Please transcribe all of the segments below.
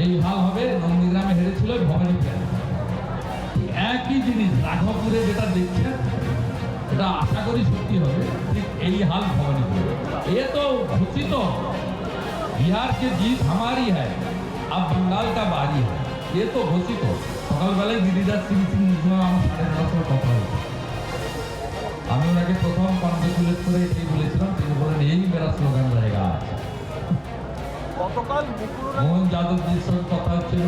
এই হাল হবে নন্দীগ্রামে হেরেছিল ভবানীপুরে। একই জিনিস রাঘবপুরে যেটা দেখছেন এটা আশা করি সত্যি হবে, ঠিক এই হাল ভবানীপুরে। ये तो घोषित तो बिहार की जीत हमारी है, अब बंगाल का बारी है, ये तो घोषित हो। সকালবেলায় গিরিরাজ সিং আমার 9:30 কথা হয়েছে। আমি ওনাকে প্রথম কনগ্রেচুলেট করে এটাই বলেছিলাম, তিনি বলেন এই মেরা স্লোগান रहेगा। গতকাল মোহন যাদবজির সঙ্গে কথা হচ্ছিল,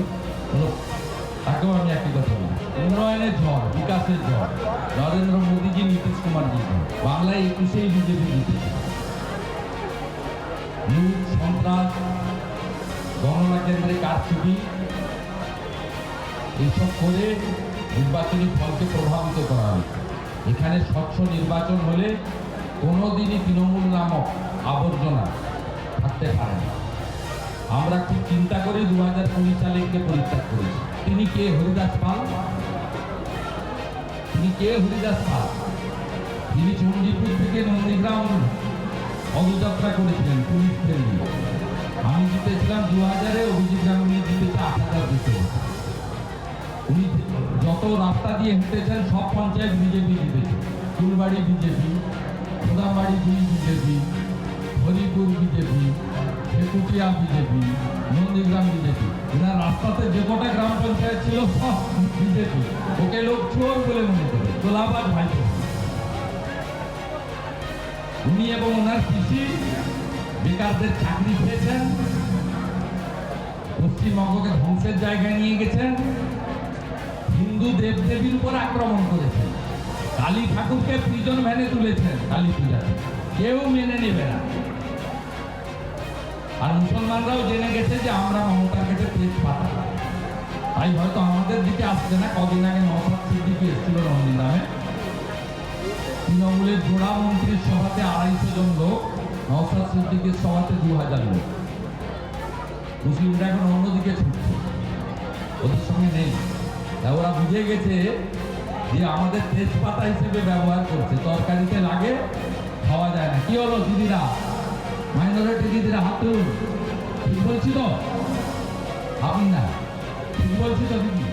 তাকেও আমি একই কথা বলি, উন্নয়নের ঝড়, বিকাশের ঝড়, নরেন্দ্র মোদীজি, নীতিশ কুমারজি বাংলায় 21-এই বিজেপি জিতেছে। লুট, সন্ত্রাস, গণনা কেন্দ্রে কারচুপি এইসব করে নির্বাচনী ফলকে প্রভাবিত করা হয়েছে। এখানে স্বচ্ছ নির্বাচন হলে কোনোদিনই তৃণমূল নামক আবর্জনা থাকতে পারে না। আমরা খুব চিন্তা করে 2020 সালে একে পরিত্যাগ করেছি। তিনি কে? হরিদাস পাল। তিনি কে? হরিদাস পাল। তিনি চণ্ডীপুর থেকে নন্দীগ্রাম পদযাত্রা করেছিলেন পুলিশদের নিয়ে। আমি জিতেছিলাম 2000-এ, অভিজিৎ গাঙ্গুলি জিতেছে 8000 জিতে। উনি যত রাস্তা দিয়ে হেঁটেছেন সব পঞ্চায়েত বিজেপি জিতেছে। Phulbari BJP, Khodabari 2 BJP, Haripur BJP, Shekutia BJP, Nandigram BJP. এনার রাস্তাতে যে কটা গ্রাম পঞ্চায়েত ছিল সব বিজেপি। ওকে লোক চোর বলে মনে করে, তোলাবাজ ভাই। উনি এবং ওনার কৃষি বেকারদের চাকরি পেয়েছেন, পশ্চিমবঙ্গকে ধ্বংসের জায়গায় নিয়ে গেছেন, হিন্দু দেবদেবীর উপর আক্রমণ করেছেন, কালী ঠাকুরকে প্রিজন ভ্যানে তুলেছেন কালী পূজাতে, কেউ মেনে নেবে না। আর মুসলমানরাও জেনে গেছে যে আমরা মমতার কাছে তেজপাতা, তাই হয়তো আমাদের দিকে আসছে না। কদিন আগে নওশাদ সিদ্দিকী এসেছিল নন্দীগ্রামে, তৃণমূলের জোড়া মন্ত্রীর সভাতে 250 জন লোক, নওশাদ সিদ্দিকীর সভাতে 2000 লোক। মুসলিমরা এখন অন্যদিকে ছুটছে, ওদের সঙ্গে নেই। ওরা বুঝে গেছে যে আমাদের তেজপাতা হিসেবে ব্যবহার করছে, তরকারিতে লাগে, খাওয়া যায় না। কি হলো দিদিরা, মাইনরিটি দিদিরা হাত তুলুন। ঠিক বলছি তো? আপনি না ঠিক বলছি তো দিদি?